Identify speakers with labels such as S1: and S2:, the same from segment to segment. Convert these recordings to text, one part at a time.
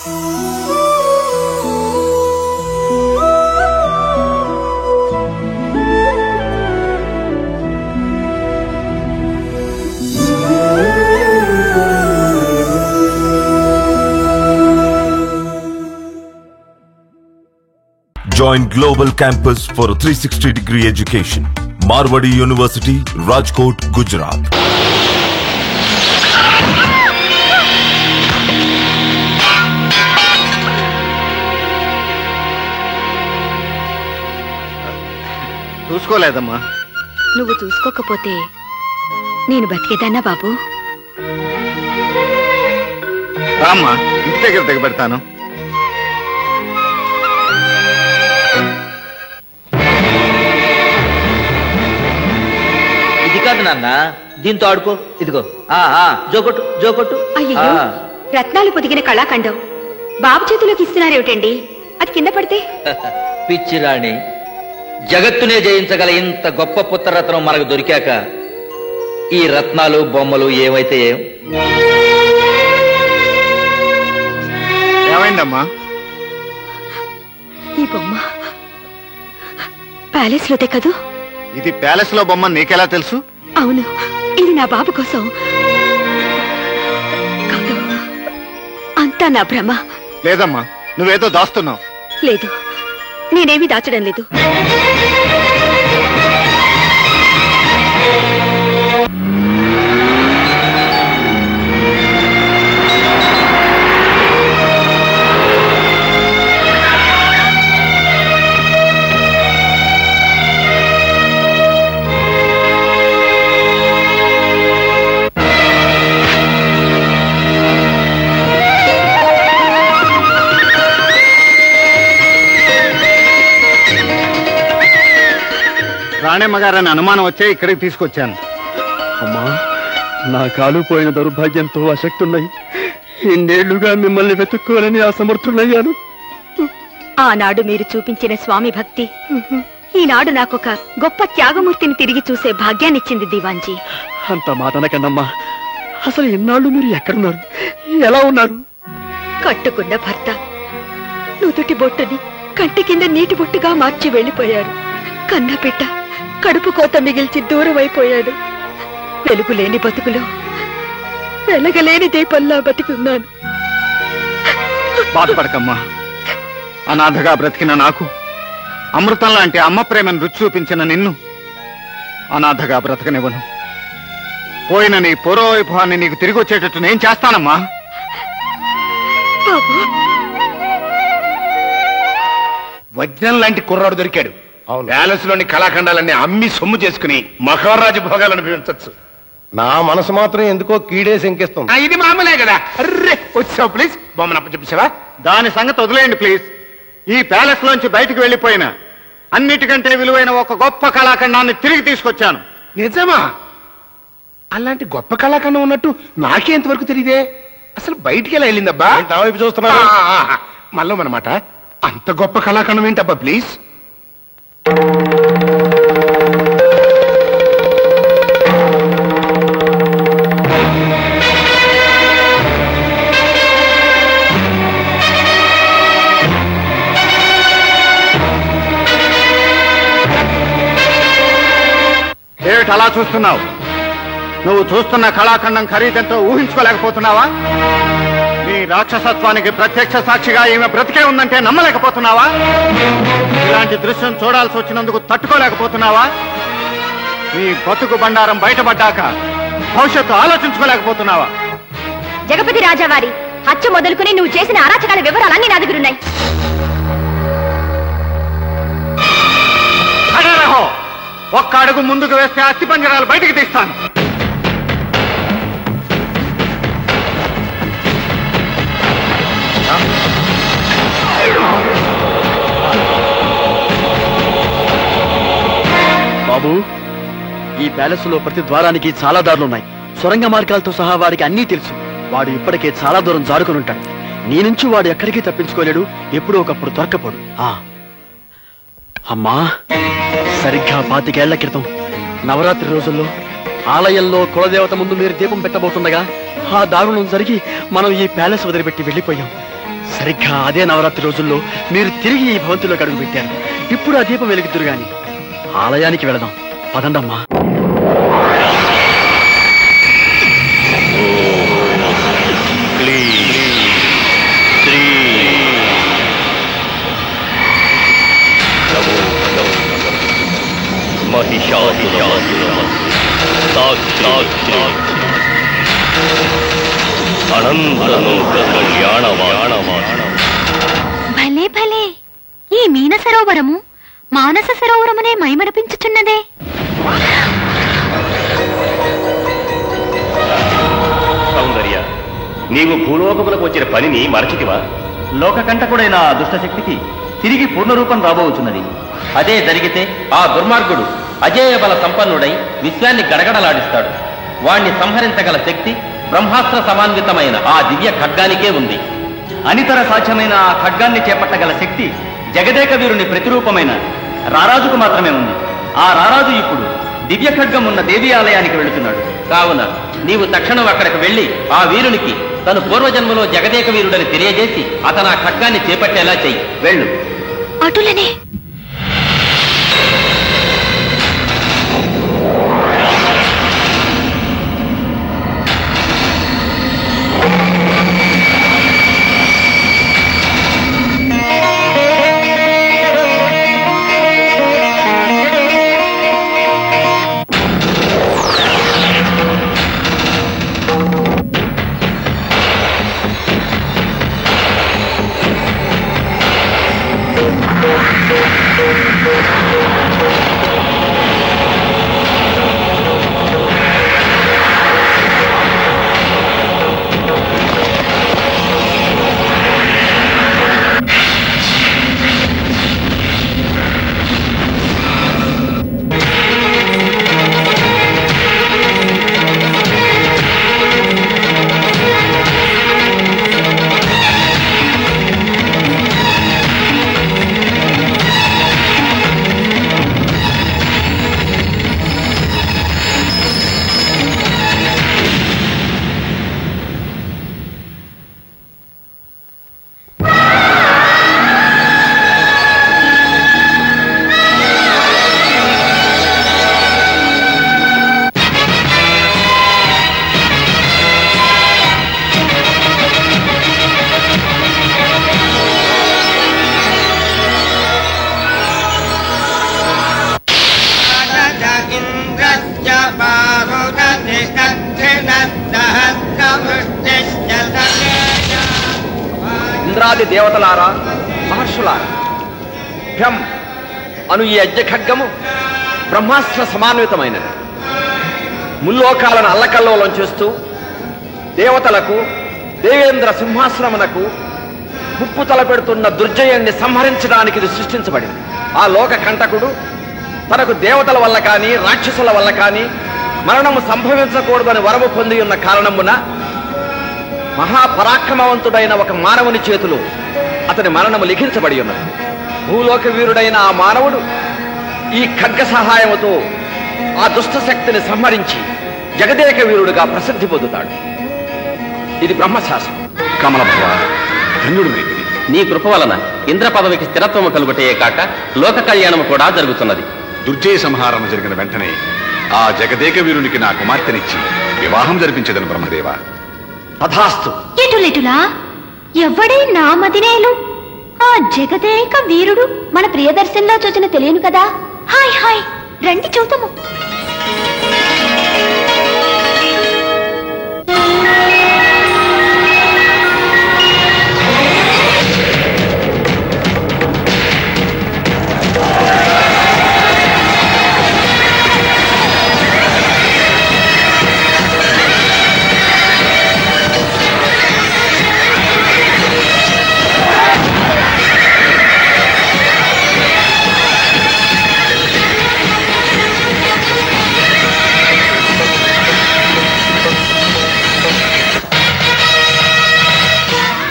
S1: Join Global Campus for a 360-degree education. Marwadi University, Rajkot, Gujarat.
S2: చూసుకోలేదమ్మా.
S3: నువ్వు చూసుకోకపోతే నేను బతికేదాన్నా బాబు?
S2: రామ్మా, ఇంటి దగ్గర దిగబెడతాను.
S4: కాదు నాన్న, దీంతో ఆడుకో. ఇదిగో జోకొట్టు జోకొట్టు.
S3: అయ్యో, రత్నాలు పొదిగిన కళాఖండం బాబు చేతిలోకి ఇస్తున్నారేమిటండి? అది కింద పడితే?
S4: పిచ్చిరాణి, జగత్తునే జయించగల ఇంత గొప్ప పుత్రరత్నం మనకు దొరికాక ఈ రత్నాలు బొమ్మలు ఏమైతే
S2: ఏమైందమ్మా?
S3: ఈ బొమ్మ ప్యాలెస్ లోదే కదూ?
S2: ఇది ప్యాలెస్ లో బొమ్మ నీకెలా తెలుసు?
S3: అవును, ఇది నా బాబు కోసం. కాదు, అంతా నా భ్రమ.
S2: లేదమ్మా, నువ్వేదో దాస్తున్నావు.
S3: లేదు, నేనేమీ దాచడం లేదు.
S2: రాణేమ్మగారని అనుమానం వచ్చే ఇక్కడికి తీసుకొచ్చాను.
S5: అమ్మా, నా కాలు పోయిన దౌర్భాగ్యంతో అశక్తున్నాయి. ఇన్నేళ్లుగా మిమ్మల్ని వెతుక్కోవాలని అసమర్థున్నయ్యాను.
S3: ఆనాడు మీరు చూపించిన స్వామి భక్తి ఈనాడు నాకొక గొప్ప త్యాగమూర్తిని తిరిగి చూసే భాగ్యాన్నిచ్చింది దివాన్జీ.
S5: అంత మాటనకన్నమ్మా, అసలు ఎన్నాళ్ళు మీరు ఎక్కడున్నారు, ఎలా ఉన్నారు?
S3: కట్టుకున్న భర్త నుదుటి బొట్టుని కంటి కింద నీటి బొట్టుగా మార్చి వెళ్లిపోయారు. కన్నబిడ్డ కడుపు కోత మిగిల్చి దూరం అయిపోయాడు. వెలుగులేని బతుకులో వెలగలేని దీపంలా బతికున్నాను.
S2: బాధపడకమ్మా. అనాథగా బ్రతికిన నాకు అమృతం లాంటి అమ్మ ప్రేమను రుచి చూపించిన నిన్ను అనాథగా బ్రతకనివ్వను. పోయిన నీ పూర్వవైభవాన్ని నీకు తిరిగి వచ్చేటట్టు నేను చేస్తానమ్మా.
S6: వజ్రం లాంటి కుర్రాడు దొరికాడు. ప్యాలెస్ లోని కళాఖండాలన్నీ అమ్మి సొమ్ము చేసుకుని మహారాజు భోగాలు అనుభవించచ్చు.
S7: నా మనసు మాత్రం ఎందుకో కీడే శంకిస్తుంది.
S6: ఇది మామూలే కదా. అర్రే, వచ్చావు ప్లీజ్. బొమ్మను అప్పచెప్పేసావా?
S2: దాని సంగతి వదిలేయండి ప్లీజ్. ఈ ప్యాలెస్ లోంచి బయటికి వెళ్లిపోయిన అన్నిటికంటే విలువైన ఒక గొప్ప కళాఖండాన్ని తిరిగి తీసుకొచ్చాను.
S6: నిజమా? అలాంటి గొప్ప కళాఖండం ఉన్నట్టు నాకే ఎంతవరకు తెలియదే. అసలు బయటికి ఎలా వెళ్ళిందబ్బా?
S7: చూస్తున్నా
S6: మళ్ళీ అనమాట. అంత గొప్ప కళాఖండం ఏంటబ్బా ప్లీజ్?
S2: ఏమిటి అలా చూస్తున్నావు? నువ్వు చూస్తున్న కళాఖండం ఖరీదంతో ఊహించుకోలేకపోతున్నావా? నీ రాక్షసత్వానికి ప్రత్యక్ష సాక్షిగా ఈమె బ్రతికే ఉందంటే నమ్మలేకపోతున్నావా? ఇలాంటి దృశ్యం చూడాల్సి వచ్చినందుకు తట్టుకోలేకపోతున్నావా? నీ బతుకు బండారం బయటపడ్డాక భవిష్యత్తు ఆలోచించుకోలేకపోతున్నావా?
S3: జగపతి రాజావారి హత్య మొదలుకుని నువ్వు చేసిన అరాచకాల వివరాలన్నీ నా దగ్గరున్నాయి.
S2: ఒక్క అడుగు ముందుకు వేస్తే అస్థి పంజరాలు బయటికి తీస్తాను.
S5: బాబు, ఈ ప్యాలెస్ లో ప్రతి ద్వారానికి చాలా దారులున్నాయి. సొరంగ మార్గాలతో సహా వాడికి అన్నీ తెలుసు. వాడు ఇప్పటికే చాలా దూరం జారుకుని ఉంటాడు. నీ నుంచి వాడు ఎక్కడికి తప్పించుకోలేడు. ఎప్పుడో ఒకప్పుడు దొరకపోడు. అమ్మా, సరిగ్గా 25 ఏళ్ల క్రితం నవరాత్రి రోజుల్లో ఆలయంలో కులదేవత ముందు మీరు దీపం పెట్టబోతుండగా ఆ దారుణం జరిగి మనం ఈ ప్యాలెస్ వదిలిపెట్టి వెళ్ళిపోయాం. సరిగ్గా అదే నవరాత్రి రోజుల్లో మీరు తిరిగి ఈ భవంతిలోకి అడుగు పెట్టారు. ఇప్పుడు ఆ దీపం వెలుగుతురు గాని ఆలయానికి వెళదాం పదండమ్మా.
S3: భలే భలే, ఈ మీన సరోవరము మానస సరోవరమునే మైమరపించుచున్నదే.
S8: సౌందర్య, నీవు భూలోకములకు వచ్చిన పనిని మరచితివా?
S4: లోకకంటకుడైన ఆ దుష్టశక్తికి తిరిగి పూర్ణరూపం రాబోతున్నది. అదే జరిగితే ఆ దుర్మార్గుడు అజేయ బల సంపన్నుడై విశ్వాన్ని గడగడలాడిస్తాడు. వాణ్ణి సంహరించగల శక్తి బ్రహ్మాస్త్ర సమాన్వితమైన ఆ దివ్య ఖడ్గానికే ఉంది. అనితర సాధ్యమైన ఆ ఖడ్గాన్ని చేపట్టగల శక్తి జగదేక వీరుని ప్రతిరూపమైన రారాజుకు మాత్రమే ఉంది. ఆ రారాజు ఇప్పుడు దివ్య ఖడ్గం ఉన్న దేవీ ఆలయానికి వెళుతున్నాడు. కావున నీవు తక్షణం అక్కడికి వెళ్లి ఆ వీరునికి తను పూర్వజన్మలో జగదేక వీరుడని తెలియజేసి అతను ఆ ఖడ్గాన్ని చేపట్టేలా చెయ్యి. వెళ్ళు.
S3: అటులనే.
S4: ఇంద్రాది దేవతలారా, మహర్షులారా, భ్యం అను ఈ యజ్ఞ ఖడ్గము బ్రహ్మాస్త్ర సమాన్వితమైనది. ముల్లోకాలను అల్లకల్లోలం చేస్తూ దేవతలకు దేవేంద్ర సింహాసనమునకు ముప్పు తలపెడుతున్న దుర్జయుణ్ణి సంహరించడానికి ఇది సృష్టించబడింది. ఆ లోక కంటకుడు తనకు దేవతల వల్ల కానీ రాక్షసుల వల్ల కానీ మరణము సంభవించకూడదని వరము పొంది ఉన్న కారణమున మహాపరాక్రమవంతుడైన ఒక మానవుని చేతిలో అతని మరణము లిఖించబడి ఉన్నది. భూలోక వీరుడైన ఆ మానవుడు ఈ ఖడ్గ సహాయముతో ఆ దుష్ట శక్తిని సంహరించి జగదేక వీరుడుగా ప్రసిద్ధి పొందుతాడు. ఇది బ్రహ్మశాస్త్రం.
S6: కమలభవ, ధన్యుడు
S4: నీ కృప వలన ఇంద్ర పదవికి స్థిరత్వము కలుగుటే కాక లోక కళ్యాణము కూడా జరుగుతున్నది.
S6: దుర్జయ సంహారం జరిగిన వెంటనే ఆ జగదేక వీరునికి నా కుమార్తెనిచ్చి వివాహం జరిపించదను బ్రహ్మదేవ.
S4: తథాస్తు.
S3: ఎటులెటులా ఎవడే నా మదినేలు? ఆ జగదేక వీరుడు మన ప్రియదర్శనంలో చూసిన తెలియను కదా. హాయ్ హాయ్, రండి చూద్దాము.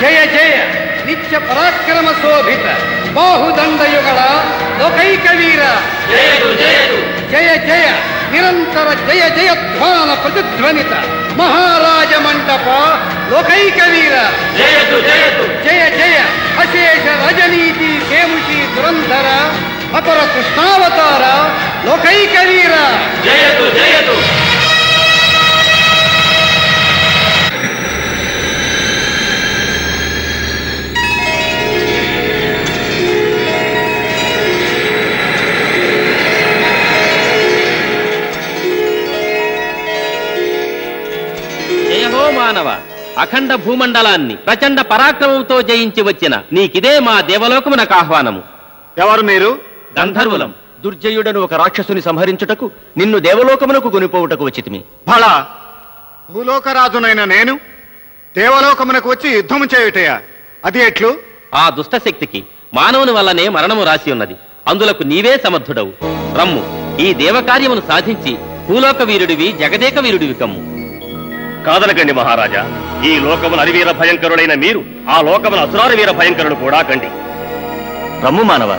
S2: జయ జయ నిత్య పరాక్రమ శోభిత బాహుదండయుగళ లోకైక వీర, జయ జయ నిరంతర జయ జయధ్వాన ప్రతిధ్వనిత మహారాజ మండప లోకైక వీర, జయ జయ దురంధర అపర కృష్ణావతార లోకైక వీర
S4: జయతు జయతు. జయహో మానవ, అఖండ భూమండలాన్ని ప్రచండ పరాక్రమంతో జయించి వచ్చిన నీకిదే మా దేవలోకమునకు ఆహ్వానము.
S2: ఎవరు మీరు?
S4: గంధర్వులం. దుర్జయుడను ఒక రాక్షసుని సంహరించుటకు నిన్ను దేవలోకమునకు కొనిపోవుటకు వచ్చితిమి.
S2: భళా, భూలోకరాజునైన నేను దేవలోకమునకు వచ్చి యుద్ధము చేయుటయా? అది ఎట్లు?
S4: ఆ దుష్టశక్తికి మానవుని వల్లనే మరణము రాసి ఉన్నది. అందులకు నీవే సమర్థుడవు. రమ్ము, ఈ దేవకార్యమును సాధించి భూలోక వీరుడివి, జగదేక వీరుడివి కమ్ము.
S8: కాదనకండి మహారాజా, ఈ లోకమున అరివీర భయంకరుడైన మీరు ఆ లోకమున అసురార వీర భయంకరుడు కూడా కండి.
S4: రమ్ము మానవ,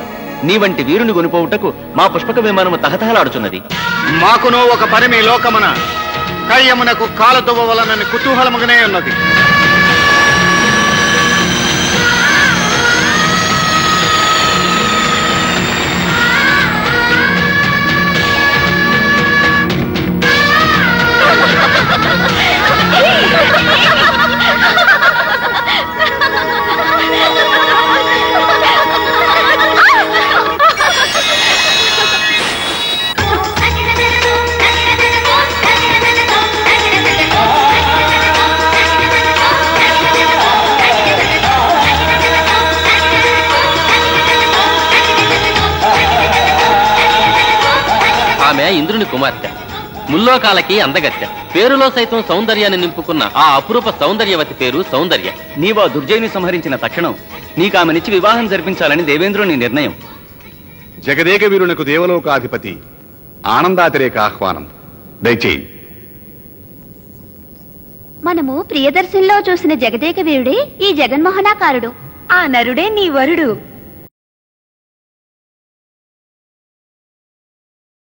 S4: నీ వంటి వీరుని కొనిపోవుటకు మా పుష్పక విమానము తహతహలాడుచున్నది.
S2: మాకునో ఒక పరిమి లోకమున కయ్యమునకు కాలదువ్వ వలనని కుతూహలముగానే ఉన్నది.
S4: ఆమె ఇంద్రుని కుమార్తె, ముల్లోకాలకి అందగత్తె. పేరులో సైతం సౌందర్యాన్ని నింపుకున్న ఆ అపురూప సౌందర్యవతి పేరు సౌందర్య. నీవా దుర్జయుని సంహరించిన తక్షణం నీకామెనిచ్చి వివాహం జరిపించాలని దేవేంద్రుని నిర్ణయం.
S6: జగదేక వీరునకు దేవలోకాధిపతి ఆనందాతిరేక ఆహ్వానం. దయచేయి.
S3: మనము ప్రియదర్శన్లో చూసిన జగదేక వీరుడే ఈ జగన్మోహనాకారుడు. ఆ నరుడే నీ వరుడు.